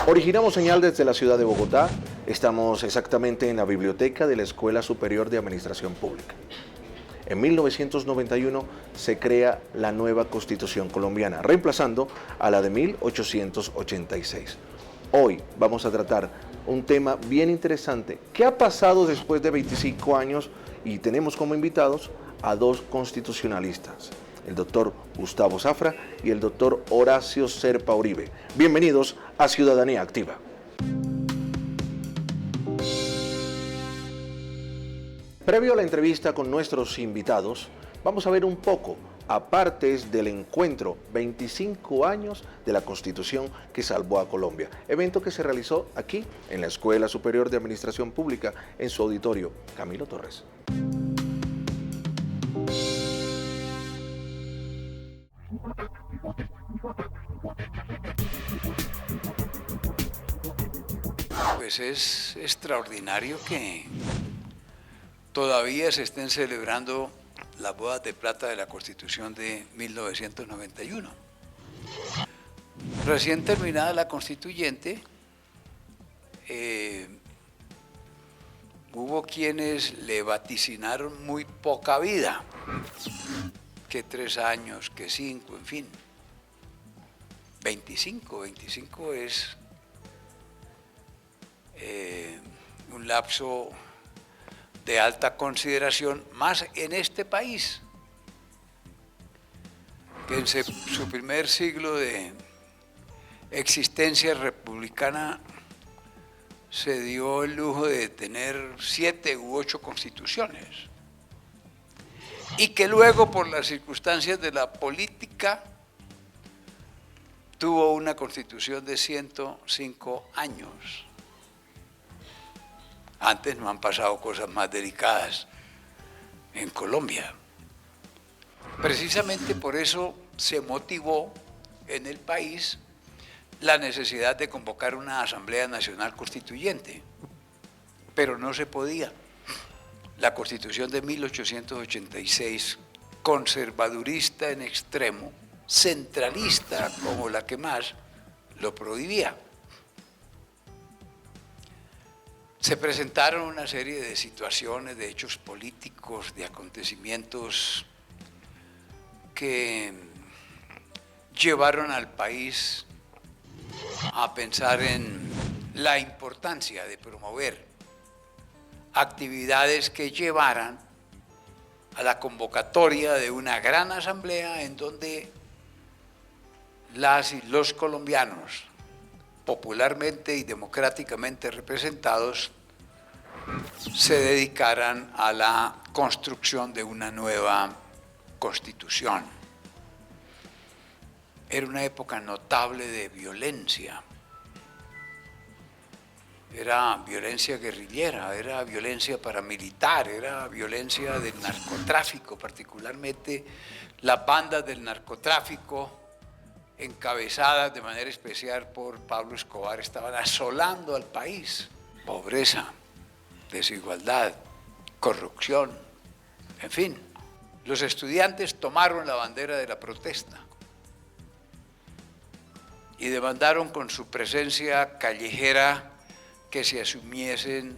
Originamos señal desde la ciudad de Bogotá. Estamos exactamente en la biblioteca de la Escuela Superior de Administración Pública. En 1991 se crea la nueva Constitución colombiana, reemplazando a la de 1886. Hoy vamos a tratar un tema bien interesante. ¿Qué ha pasado después de 25 años? Y tenemos como invitados a dos constitucionalistas, el doctor Gustavo Zafra y el doctor Horacio Serpa Uribe. Bienvenidos a Ciudadanía Activa. Previo a la entrevista con nuestros invitados, vamos a ver un poco a partes del encuentro 25 años de la Constitución que salvó a Colombia, evento que se realizó aquí en la Escuela Superior de Administración Pública en su auditorio Camilo Torres. Pues es extraordinario que todavía se estén celebrando las bodas de plata de la Constitución de 1991. Recién terminada la Constituyente, hubo quienes le vaticinaron muy poca vida, que 3 años, que 5, en fin. 25 es un lapso de alta consideración, más en este país, que en su primer siglo de existencia republicana se dio el lujo de tener 7 u 8 constituciones, y que luego, por las circunstancias de la política, tuvo una constitución de 105 años. Antes no han pasado cosas más delicadas en Colombia. Precisamente por eso se motivó en el país la necesidad de convocar una Asamblea Nacional Constituyente, pero no se podía. La Constitución de 1886, conservadurista en extremo, centralista como la que más, lo prohibía. Se presentaron una serie de situaciones, de hechos políticos, de acontecimientos que llevaron al país a pensar en la importancia de promover actividades que llevaran a la convocatoria de una gran asamblea en donde las y los colombianos, popularmente y democráticamente representados, se dedicaran a la construcción de una nueva constitución. Era una época notable de violencia. Era violencia guerrillera, era violencia paramilitar, era violencia del narcotráfico, particularmente las bandas del narcotráfico, encabezadas de manera especial por Pablo Escobar, estaban asolando al país. Pobreza, desigualdad, corrupción, en fin. Los estudiantes tomaron la bandera de la protesta y demandaron con su presencia callejera que se asumiesen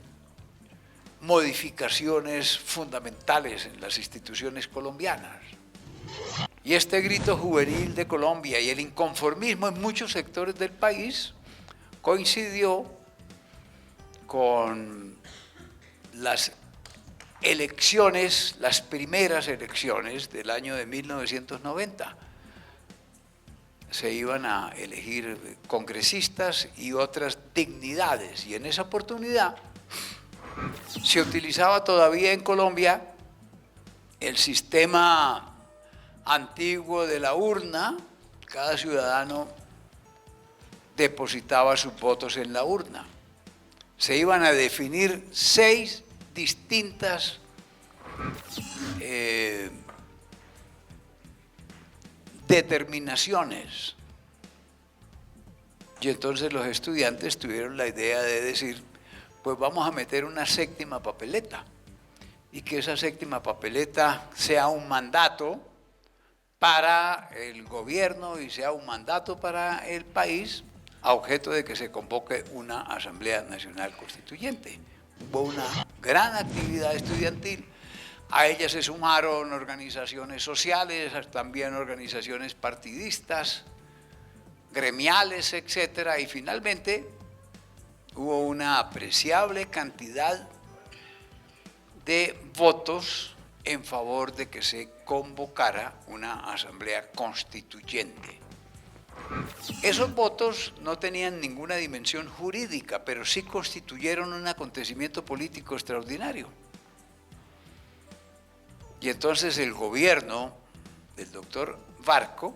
modificaciones fundamentales en las instituciones colombianas. Y este grito juvenil de Colombia y el inconformismo en muchos sectores del país coincidió con las elecciones, las primeras elecciones del año de 1990. Se iban a elegir congresistas y otras dignidades, y en esa oportunidad se utilizaba todavía en Colombia el sistema antiguo de la urna. Cada ciudadano depositaba sus votos en la urna. Se iban a definir 6 distintas determinaciones. Y entonces los estudiantes tuvieron la idea de decir, pues vamos a meter una 7ª papeleta, y que esa 7ª papeleta sea un mandato para el gobierno y sea un mandato para el país a objeto de que se convoque una Asamblea Nacional Constituyente. Hubo una gran actividad estudiantil. A ella se sumaron organizaciones sociales, también organizaciones partidistas, gremiales, etcétera, y finalmente hubo una apreciable cantidad de votos en favor de que se convocara una asamblea constituyente. Esos votos no tenían ninguna dimensión jurídica, pero sí constituyeron un acontecimiento político extraordinario. Y entonces el gobierno del doctor Barco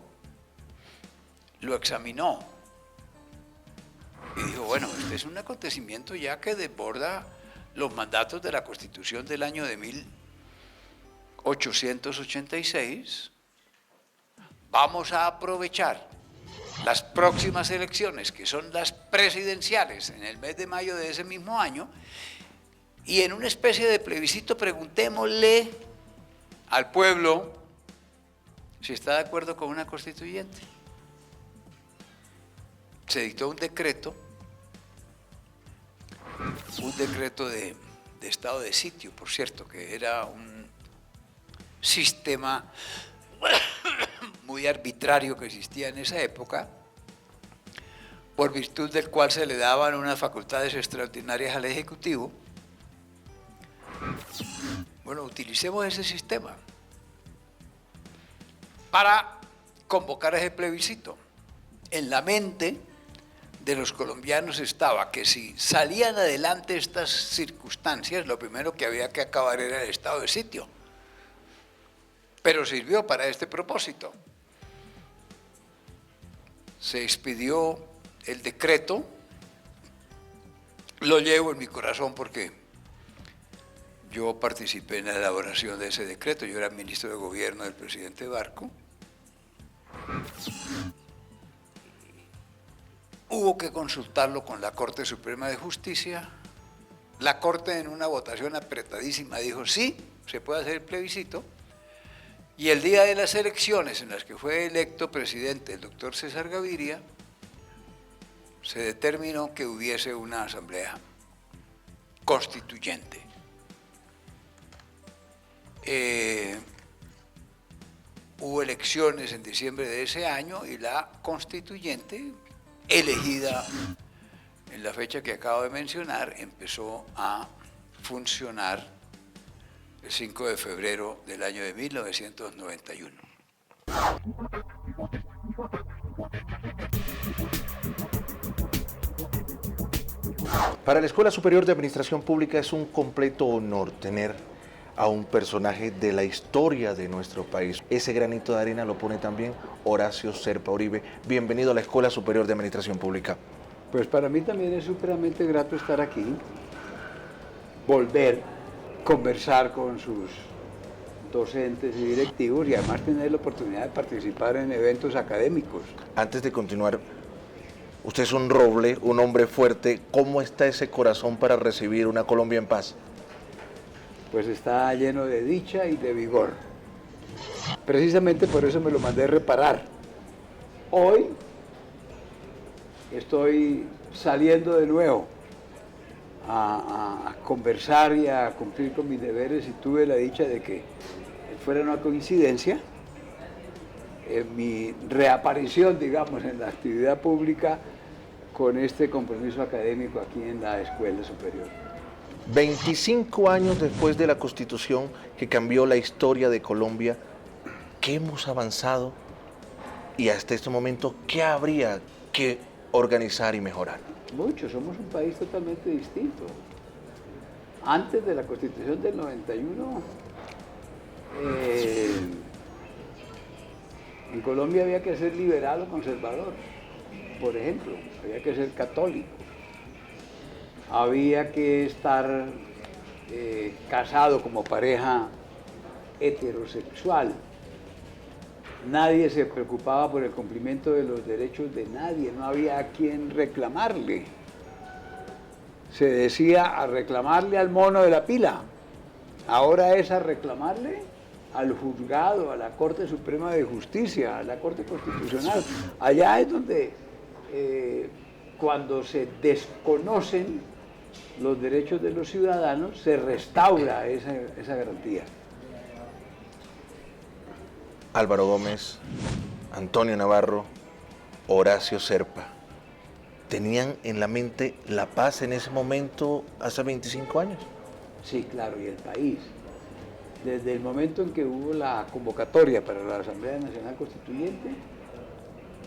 lo examinó y dijo, bueno, este es un acontecimiento ya que desborda los mandatos de la Constitución del año de 1886. Vamos a aprovechar las próximas elecciones, que son las presidenciales, en el mes de mayo de ese mismo año, y en una especie de plebiscito preguntémosle al pueblo si está de acuerdo con una constituyente. Se dictó un decreto de estado de sitio, por cierto, que era un sistema muy arbitrario que existía en esa época, por virtud del cual se le daban unas facultades extraordinarias al Ejecutivo. Bueno, utilicemos ese sistema para convocar ese plebiscito. En la mente de los colombianos estaba que si salían adelante estas circunstancias, lo primero que había que acabar era el estado de sitio. Pero sirvió para este propósito. Se expidió el decreto, lo llevo en mi corazón porque yo participé en la elaboración de ese decreto, yo era ministro de gobierno del presidente Barco. Hubo que consultarlo con la Corte Suprema de Justicia. La Corte, en una votación apretadísima, dijo sí, se puede hacer el plebiscito. Y el día de las elecciones en las que fue electo presidente el doctor César Gaviria, se determinó que hubiese una asamblea constituyente. Hubo elecciones en diciembre de ese año y la constituyente, elegida en la fecha que acabo de mencionar, empezó a funcionar el 5 de febrero del año de 1991. Para la Escuela Superior de Administración Pública es un completo honor tener a un personaje de la historia de nuestro país. Ese granito de arena lo pone también Horacio Serpa Uribe. Bienvenido a la Escuela Superior de Administración Pública. Pues para mí también es supremamente grato estar aquí, volver, conversar con sus docentes y directivos y además tener la oportunidad de participar en eventos académicos. Antes de continuar, usted es un roble, un hombre fuerte. ¿Cómo está ese corazón para recibir una Colombia en paz? Pues está lleno de dicha y de vigor. Precisamente por eso me lo mandé reparar. Hoy estoy saliendo de nuevo a conversar y a cumplir con mis deberes y tuve la dicha de que fuera una coincidencia mi reaparición, digamos, en la actividad pública con este compromiso académico aquí en la Escuela Superior. 25 años después de la Constitución que cambió la historia de Colombia, ¿qué hemos avanzado? Y hasta este momento, ¿qué habría que organizar y mejorar? Mucho, somos un país totalmente distinto. Antes de la Constitución del 91, en Colombia había que ser liberal o conservador, por ejemplo, había que ser católico. Había que estar casado como pareja heterosexual. Nadie se preocupaba por el cumplimiento de los derechos de nadie, no había a quien reclamarle. Se decía a reclamarle al mono de la pila. Ahora es a reclamarle al juzgado, a la Corte Suprema de Justicia, a la Corte Constitucional. Allá es donde cuando se desconocen los derechos de los ciudadanos, se restaura esa garantía. Álvaro Gómez, Antonio Navarro, Horacio Serpa, ¿tenían en la mente la paz en ese momento hace 25 años? Sí, claro, y el país. Desde el momento en que hubo la convocatoria para la Asamblea Nacional Constituyente,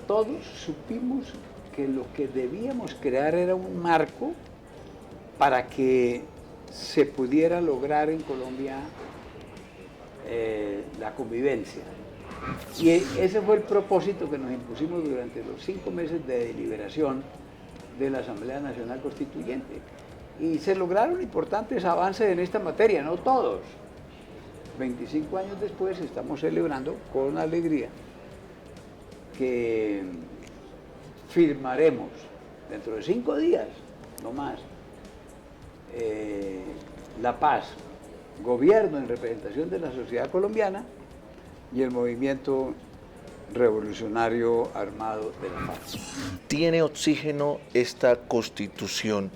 todos supimos que lo que debíamos crear era un marco para que se pudiera lograr en Colombia la convivencia. Y ese fue el propósito que nos impusimos durante los 5 meses de deliberación de la Asamblea Nacional Constituyente. Y se lograron importantes avances en esta materia, no todos. 25 años después estamos celebrando con alegría que firmaremos dentro de 5 días, no más, la paz, gobierno en representación de la sociedad colombiana y el movimiento revolucionario armado de la paz. ¿Tiene oxígeno esta constitución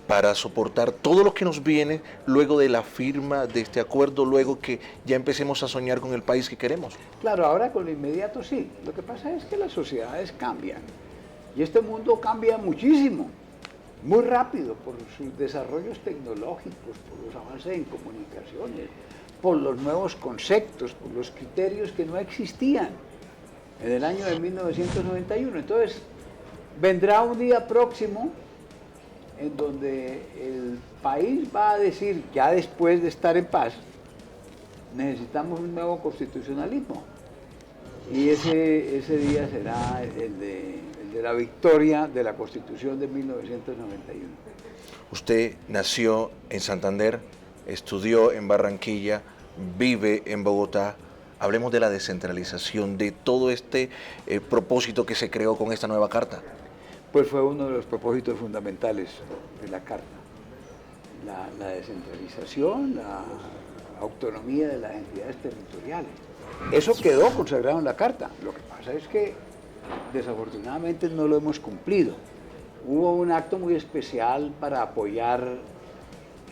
para soportar todo lo que nos viene luego de la firma de este acuerdo, luego que ya empecemos a soñar con el país que queremos? Claro, ahora con lo inmediato sí. Lo que pasa es que las sociedades cambian y este mundo cambia muchísimo, muy rápido por sus desarrollos tecnológicos, por los avances en comunicaciones, por los nuevos conceptos, por los criterios que no existían en el año de 1991. Entonces, vendrá un día próximo en donde el país va a decir, ya después de estar en paz, necesitamos un nuevo constitucionalismo. Y ese día será el de la victoria de la Constitución de 1991. Usted nació en Santander, estudió en Barranquilla, vive en Bogotá. Hablemos de la descentralización, de todo este propósito que se creó con esta nueva carta. Pues fue uno de los propósitos fundamentales de la Carta. La descentralización, la autonomía de las entidades territoriales. Eso quedó consagrado en la Carta. Lo que pasa es que desafortunadamente no lo hemos cumplido. Hubo un acto muy especial para apoyar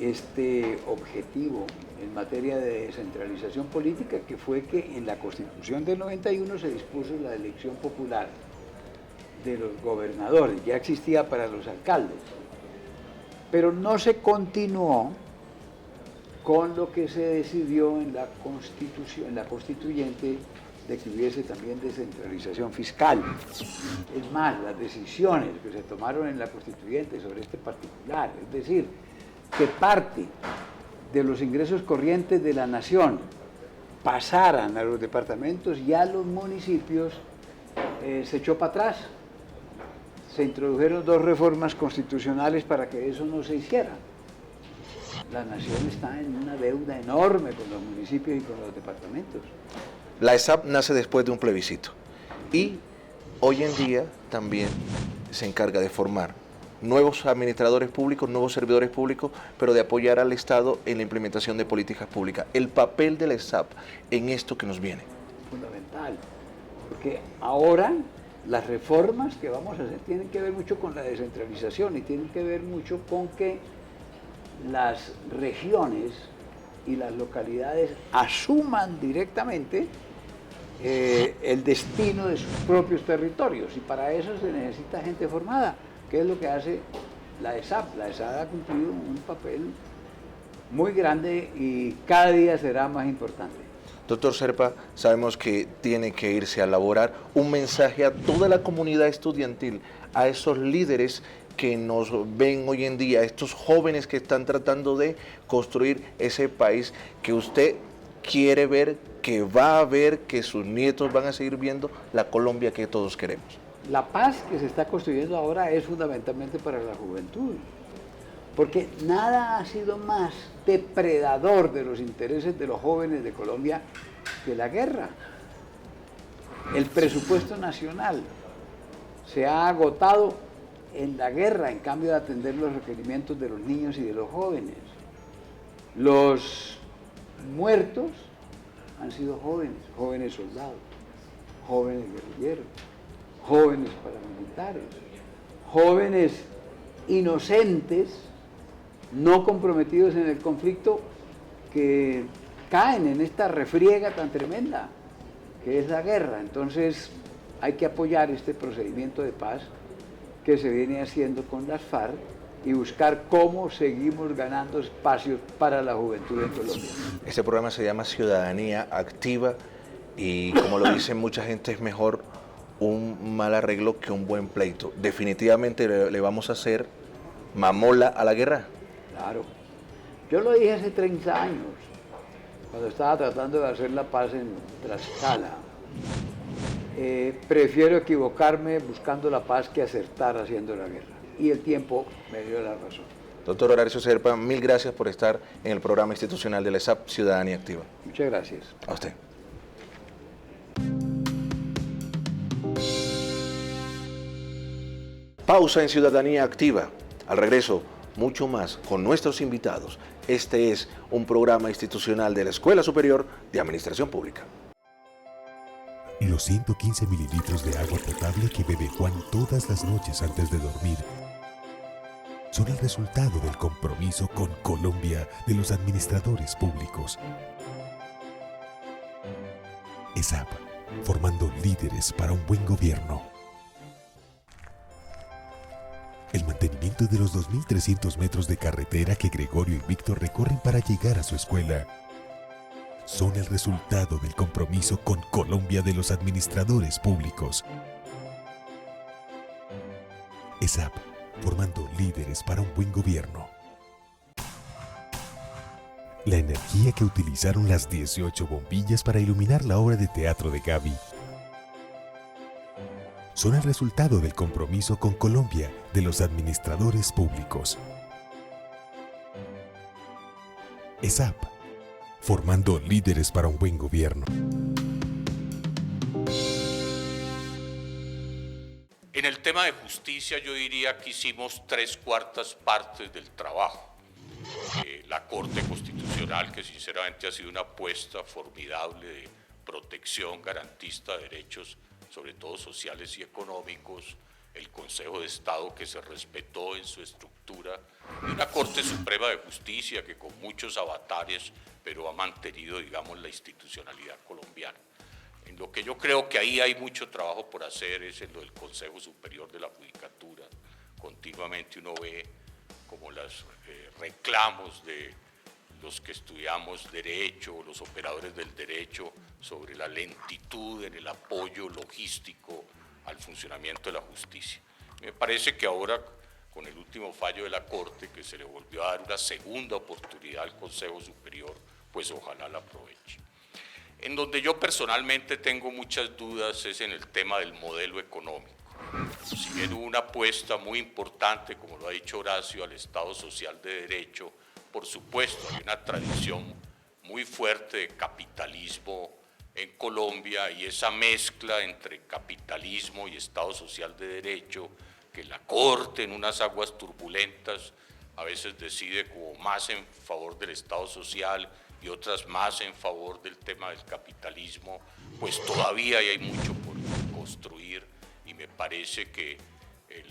este objetivo en materia de descentralización política, que fue que en la Constitución del 91 se dispuso la elección popular de los gobernadores, ya existía para los alcaldes, pero no se continuó con lo que se decidió en la Constitución, en la Constituyente, de que hubiese también descentralización fiscal. Es más, las decisiones que se tomaron en la Constituyente sobre este particular, es decir, que parte de los ingresos corrientes de la nación pasaran a los departamentos y a los municipios, se echó para atrás. Se introdujeron 2 reformas constitucionales para que eso no se hiciera. La nación está en una deuda enorme con los municipios y con los departamentos. La ESAP nace después de un plebiscito y hoy en día también se encarga de formar nuevos administradores públicos, nuevos servidores públicos, pero de apoyar al Estado en la implementación de políticas públicas. El papel de la ESAP en esto que nos viene. Fundamental, porque ahora las reformas que vamos a hacer tienen que ver mucho con la descentralización y tienen que ver mucho con que las regiones y las localidades asuman directamente el destino de sus propios territorios, y para eso se necesita gente formada, que es lo que hace la ESAP. La ESAP ha cumplido un papel muy grande y cada día será más importante. Doctor Serpa, sabemos que tiene que irse a elaborar un mensaje a toda la comunidad estudiantil, a esos líderes que nos ven hoy en día, estos jóvenes que están tratando de construir ese país que usted quiere ver, que va a ver, que sus nietos van a seguir viendo, la Colombia que todos queremos. La paz que se está construyendo ahora es fundamentalmente para la juventud, porque nada ha sido más depredador de los intereses de los jóvenes de Colombia que la guerra. El presupuesto nacional se ha agotado en la guerra, en cambio de atender los requerimientos de los niños y de los jóvenes. Los muertos han sido jóvenes, jóvenes soldados, jóvenes guerrilleros, jóvenes paramilitares, jóvenes inocentes, no comprometidos en el conflicto, que caen en esta refriega tan tremenda que es la guerra. Entonces hay que apoyar este procedimiento de paz que se viene haciendo con las FARC y buscar cómo seguimos ganando espacios para la juventud en Colombia. Este programa se llama Ciudadanía Activa y, como lo dicen mucha gente, es mejor un mal arreglo que un buen pleito. Definitivamente le vamos a hacer mamola a la guerra. Claro. Yo lo dije hace 30 años, cuando estaba tratando de hacer la paz en Tlaxcala. Prefiero equivocarme buscando la paz que acertar haciendo la guerra. Y el tiempo me dio la razón. Doctor Horacio Serpa, mil gracias por estar en el programa institucional de la ESAP Ciudadanía Activa. Muchas gracias. A usted. Pausa en Ciudadanía Activa. Al regreso, mucho más con nuestros invitados. Este es un programa institucional de la Escuela Superior de Administración Pública. Los 115 mililitros de agua potable que bebe Juan todas las noches antes de dormir son el resultado del compromiso con Colombia de los administradores públicos. ESAP, formando líderes para un buen gobierno. El mantenimiento de los 2.300 metros de carretera que Gregorio y Víctor recorren para llegar a su escuela son el resultado del compromiso con Colombia de los administradores públicos. ESAP, formando líderes para un buen gobierno. La energía que utilizaron las 18 bombillas para iluminar la obra de teatro de Gaby son el resultado del compromiso con Colombia de los administradores públicos. ESAP, formando líderes para un buen gobierno. En el tema de justicia yo diría que hicimos 3/4 partes del trabajo. La Corte Constitucional, que sinceramente ha sido una apuesta formidable de protección garantista de derechos, sobre todo sociales y económicos, el Consejo de Estado, que se respetó en su estructura, y una Corte Suprema de Justicia que con muchos avatares, pero ha mantenido, digamos, la institucionalidad colombiana. En lo que yo creo que ahí hay mucho trabajo por hacer es en lo del Consejo Superior de la Judicatura. Continuamente uno ve como los reclamos de los que estudiamos derecho, los operadores del derecho, sobre la lentitud en el apoyo logístico al funcionamiento de la justicia. Me parece que ahora, con el último fallo de la Corte, que se le volvió a dar una segunda oportunidad al Consejo Superior, pues ojalá la aproveche. En donde yo personalmente tengo muchas dudas es en el tema del modelo económico. Si bien hubo una apuesta muy importante, como lo ha dicho Horacio, al Estado Social de Derecho, por supuesto hay una tradición muy fuerte de capitalismo en Colombia y esa mezcla entre capitalismo y Estado Social de Derecho, que la Corte en unas aguas turbulentas a veces decide como más en favor del Estado Social y otras más en favor del tema del capitalismo, pues todavía hay mucho por construir y me parece que el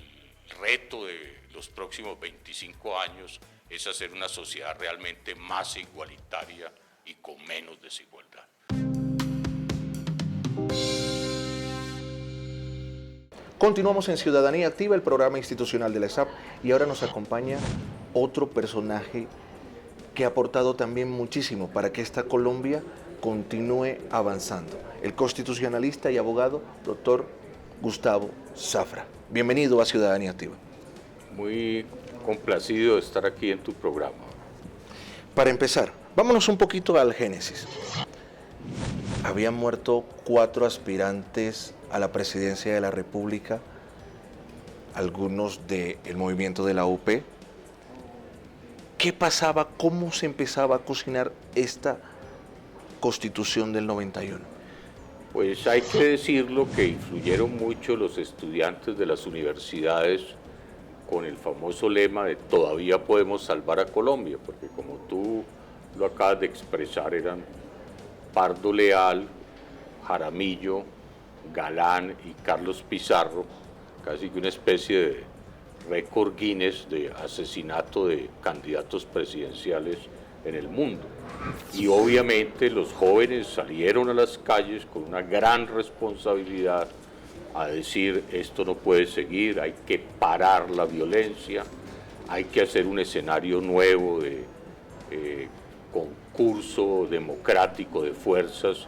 reto de los próximos 25 años es hacer una sociedad realmente más igualitaria y con menos desigualdad. Continuamos en Ciudadanía Activa, el programa institucional de la ESAP, y ahora nos acompaña otro personaje que ha aportado también muchísimo para que esta Colombia continúe avanzando. El constitucionalista y abogado, doctor Gustavo Zafra. Bienvenido a Ciudadanía Activa. Muy complacido de estar aquí en tu programa. Para empezar, vámonos un poquito al génesis. Habían muerto 4 aspirantes a la presidencia de la República, algunos del movimiento de la UP. ¿Qué pasaba? ¿Cómo se empezaba a cocinar esta Constitución del 91? Pues hay que decirlo que influyeron mucho los estudiantes de las universidades con el famoso lema de todavía podemos salvar a Colombia, porque como tú lo acabas de expresar, eran Pardo Leal, Jaramillo, Galán y Carlos Pizarro, casi que una especie récord Guinness de asesinato de candidatos presidenciales en el mundo. Y obviamente los jóvenes salieron a las calles con una gran responsabilidad a decir: esto no puede seguir, hay que parar la violencia, hay que hacer un escenario nuevo de concurso democrático de fuerzas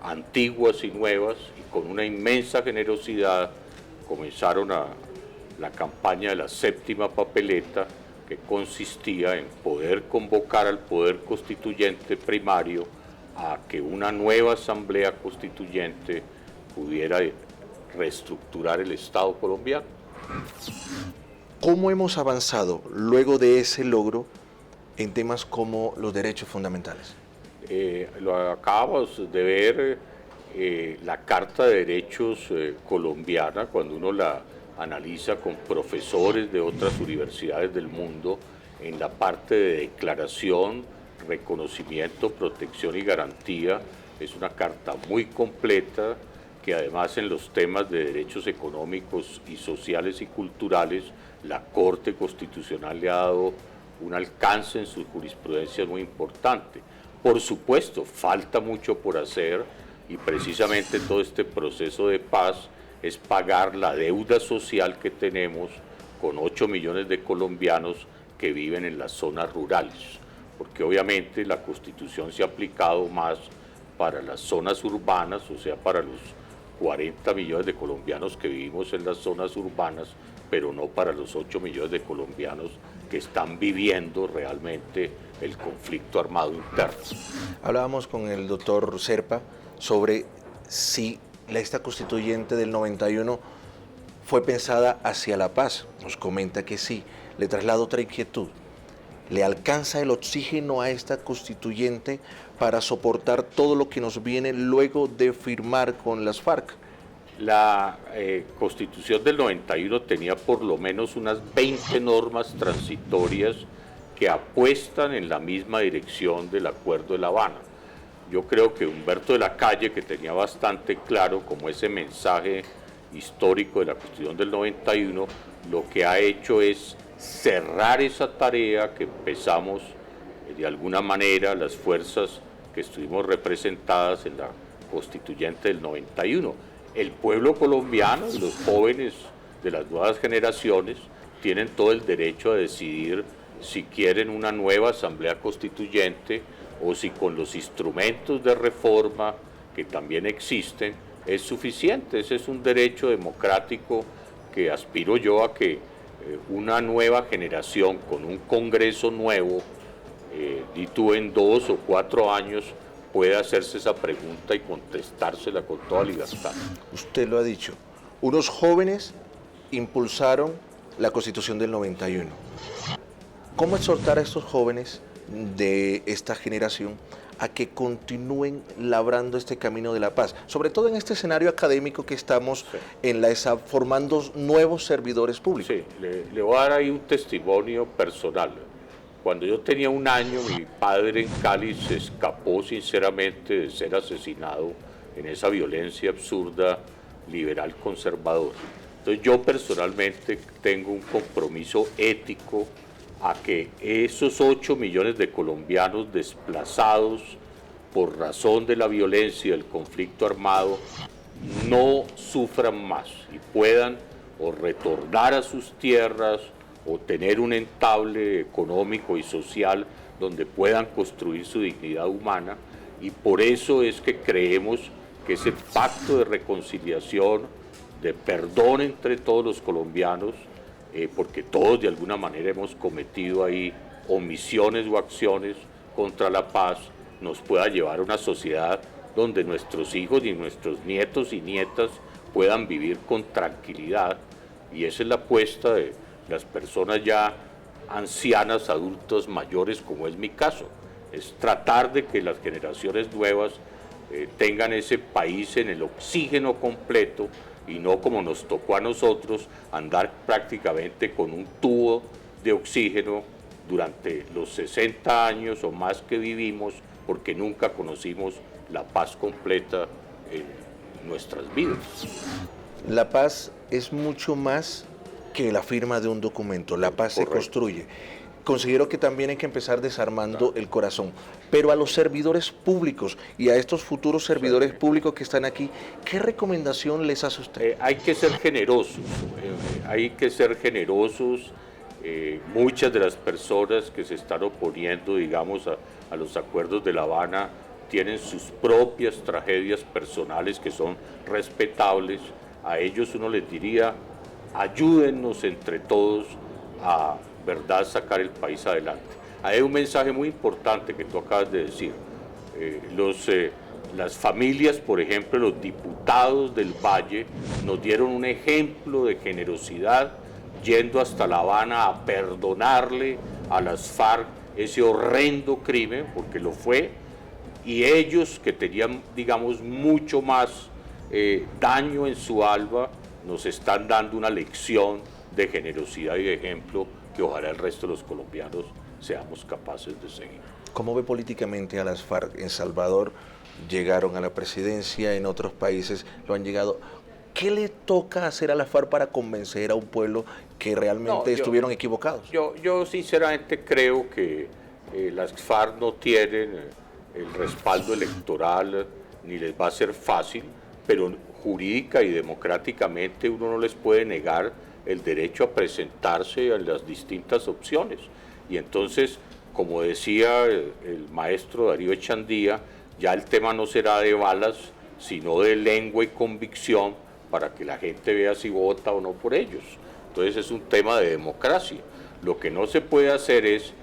antiguas y nuevas, y con una inmensa generosidad comenzaron la campaña de la séptima papeleta, que consistía en poder convocar al poder constituyente primario a que una nueva asamblea constituyente pudiera reestructurar el Estado colombiano. ¿Cómo hemos avanzado luego de ese logro en temas como los derechos fundamentales? Lo acabamos de ver, la Carta de Derechos colombiana, cuando uno la analiza con profesores de otras universidades del mundo, en la parte de declaración, reconocimiento, protección y garantía, es una carta muy completa, que además en los temas de derechos económicos y sociales y culturales, la Corte Constitucional le ha dado un alcance en su jurisprudencia muy importante. Por supuesto, falta mucho por hacer, y precisamente todo este proceso de paz es pagar la deuda social que tenemos con 8 millones de colombianos que viven en las zonas rurales, porque obviamente la Constitución se ha aplicado más para las zonas urbanas, o sea, para los 40 millones de colombianos que vivimos en las zonas urbanas, pero no para los 8 millones de colombianos que están viviendo realmente el conflicto armado interno. Hablábamos con el doctor Serpa sobre si esta constituyente del 91 fue pensada hacia la paz. Nos comenta que sí. Le traslado otra inquietud. ¿Le alcanza el oxígeno a esta constituyente para soportar todo lo que nos viene luego de firmar con las FARC? La Constitución del 91 tenía por lo menos unas 20 normas transitorias que apuestan en la misma dirección del Acuerdo de La Habana. Yo creo que Humberto de la Calle, que tenía bastante claro como ese mensaje histórico de la Constitución del 91, lo que ha hecho es cerrar esa tarea que empezamos de alguna manera las fuerzas que estuvimos representadas en la Constituyente del 91. El pueblo colombiano y los jóvenes de las nuevas generaciones tienen todo el derecho a decidir si quieren una nueva asamblea constituyente o si con los instrumentos de reforma que también existen es suficiente. Ese es un derecho democrático que aspiro yo a que una nueva generación con un Congreso nuevo, y tú en 2 o 4 años, pueda hacerse esa pregunta y contestársela con toda libertad. Usted lo ha dicho, unos jóvenes impulsaron la Constitución del 91. ¿Cómo exhortar a estos jóvenes de esta generación a que continúen labrando este camino de la paz? Sobre todo en este escenario académico que estamos en la ESAP, formando nuevos servidores públicos. Sí, le voy a dar ahí un testimonio personal. Cuando yo tenía 1 año, mi padre en Cali se escapó sinceramente de ser asesinado en esa violencia absurda liberal conservadora. Entonces yo personalmente tengo un compromiso ético a que esos 8 millones de colombianos desplazados por razón de la violencia y del conflicto armado no sufran más y puedan o retornar a sus tierras o tener un entable económico y social donde puedan construir su dignidad humana. Y por eso es que creemos que ese pacto de reconciliación, de perdón entre todos los colombianos, porque todos de alguna manera hemos cometido ahí omisiones o acciones contra la paz, nos pueda llevar a una sociedad donde nuestros hijos y nuestros nietos y nietas puedan vivir con tranquilidad. Y esa es la apuesta de las personas ya ancianas, adultos mayores, como es mi caso. Es tratar de que las generaciones nuevas tengan ese país en el oxígeno completo, y no como nos tocó a nosotros andar prácticamente con un tubo de oxígeno durante los 60 años o más que vivimos, porque nunca conocimos la paz completa en nuestras vidas. La paz es mucho más que la firma de un documento, la paz se construye. Considero que también hay que empezar desarmando el corazón. Pero a los servidores públicos y a estos futuros servidores públicos que están aquí, ¿qué recomendación les hace usted? Hay que ser generosos, hay que ser generosos. Muchas de las personas que se están oponiendo, digamos, a los acuerdos de La Habana tienen sus propias tragedias personales que son respetables. A ellos uno les diría, ayúdennos entre todos a verdad sacar el país adelante. Hay un mensaje muy importante que tú acabas de decir. Las familias, por ejemplo, los diputados del Valle nos dieron un ejemplo de generosidad yendo hasta La Habana a perdonarle a las FARC ese horrendo crimen, porque lo fue, y ellos que tenían, digamos, mucho más daño en su alma, nos están dando una lección de generosidad y de ejemplo que ojalá el resto de los colombianos seamos capaces de seguir. ¿Cómo ve políticamente a las FARC? En Salvador llegaron a la presidencia, en otros países lo han llegado. ¿Qué le toca hacer a la FARC para convencer a un pueblo que realmente estuvieron equivocados? Yo sinceramente creo que las FARC no tienen el respaldo electoral, ni les va a ser fácil, pero jurídica y democráticamente uno no les puede negar el derecho a presentarse a las distintas opciones. Y entonces, como decía el maestro Darío Echandía, ya el tema no será de balas, sino de lengua y convicción para que la gente vea si vota o no por ellos. Entonces es un tema de democracia. Lo que no se puede hacer es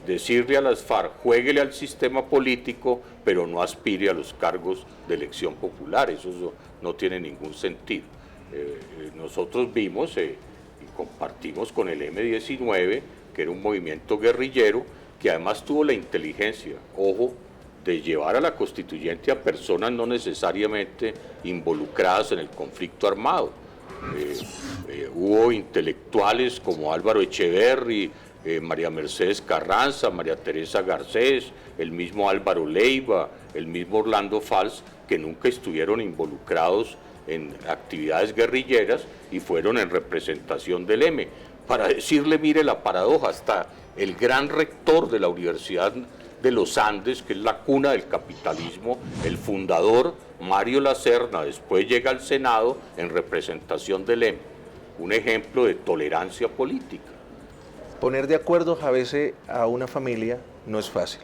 decirle a las FARC, juéguele al sistema político, pero no aspire a los cargos de elección popular. Eso no tiene ningún sentido. Nosotros vimos y compartimos con el M-19, que era un movimiento guerrillero, que además tuvo la inteligencia, ojo, de llevar a la constituyente a personas no necesariamente involucradas en el conflicto armado. Hubo intelectuales como Álvaro Echeverri, María Mercedes Carranza, María Teresa Garcés, el mismo Álvaro Leiva, el mismo Orlando Fals, que nunca estuvieron involucrados en actividades guerrilleras y fueron en representación del M. Para decirle, mire la paradoja, hasta el gran rector de la Universidad de los Andes, que es la cuna del capitalismo, el fundador, Mario Lacerna, después llega al Senado en representación del M. Un ejemplo de tolerancia política. Poner de acuerdo a veces a una familia no es fácil.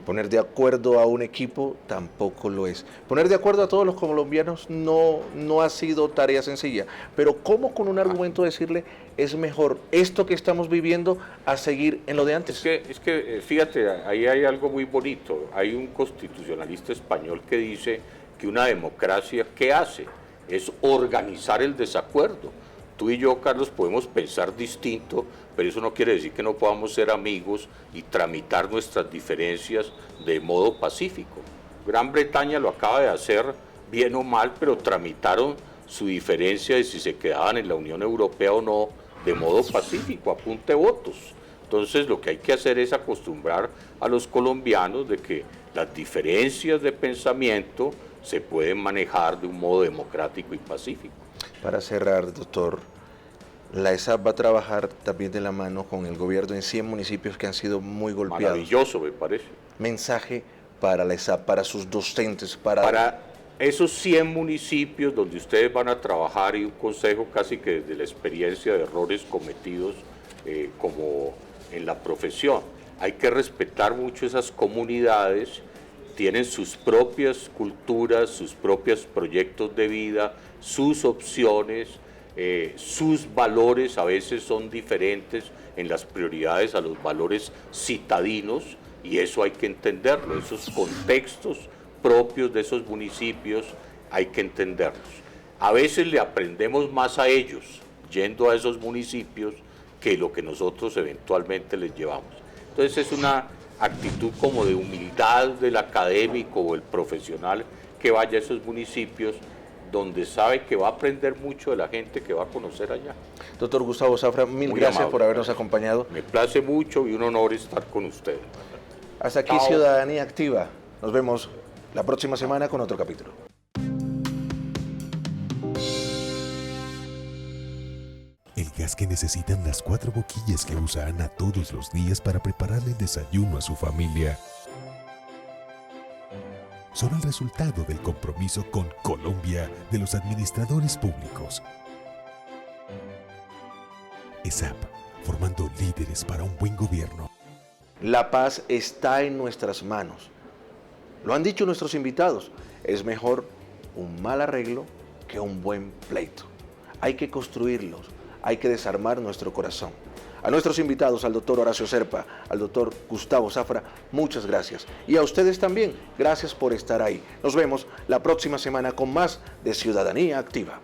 Poner de acuerdo a un equipo tampoco lo es. Poner de acuerdo a todos los colombianos no ha sido tarea sencilla. Pero ¿cómo con un argumento decirle es mejor esto que estamos viviendo a seguir en lo de antes? Es que fíjate, ahí hay algo muy bonito. Hay un constitucionalista español que dice que una democracia, ¿qué hace? Es organizar el desacuerdo. Tú y yo, Carlos, podemos pensar distinto, pero eso no quiere decir que no podamos ser amigos y tramitar nuestras diferencias de modo pacífico. Gran Bretaña lo acaba de hacer bien o mal, pero tramitaron su diferencia de si se quedaban en la Unión Europea o no de modo pacífico, a punta de votos. Entonces lo que hay que hacer es acostumbrar a los colombianos de que las diferencias de pensamiento se pueden manejar de un modo democrático y pacífico. Para cerrar, doctor, la ESAP va a trabajar también de la mano con el gobierno en 100 municipios que han sido muy golpeados. Maravilloso, me parece. Mensaje para la ESAP, para sus docentes, para esos 100 municipios donde ustedes van a trabajar, y un consejo casi que desde la experiencia de errores cometidos como en la profesión. Hay que respetar mucho esas comunidades, tienen sus propias culturas, sus propios proyectos de vida, sus opciones, sus valores a veces son diferentes en las prioridades a los valores citadinos, y eso hay que entenderlo, esos contextos propios de esos municipios hay que entenderlos. A veces le aprendemos más a ellos yendo a esos municipios que lo que nosotros eventualmente les llevamos. Entonces es una actitud como de humildad del académico o el profesional que vaya a esos municipios donde sabe que va a aprender mucho de la gente que va a conocer allá. Doctor Gustavo Zafra, mil Muy gracias amable, por habernos acompañado. Me place mucho y un honor estar con ustedes. Hasta aquí Chao. Ciudadanía Activa. Nos vemos la próxima semana con otro capítulo. El gas que necesitan las 4 boquillas que usa Ana todos los días para prepararle el desayuno a su familia son el resultado del compromiso con Colombia de los administradores públicos. ESAP, formando líderes para un buen gobierno. La paz está en nuestras manos. Lo han dicho nuestros invitados, es mejor un mal arreglo que un buen pleito. Hay que construirlos, hay que desarmar nuestro corazón. A nuestros invitados, al doctor Horacio Serpa, al doctor Gustavo Zafra, muchas gracias. Y a ustedes también, gracias por estar ahí. Nos vemos la próxima semana con más de Ciudadanía Activa.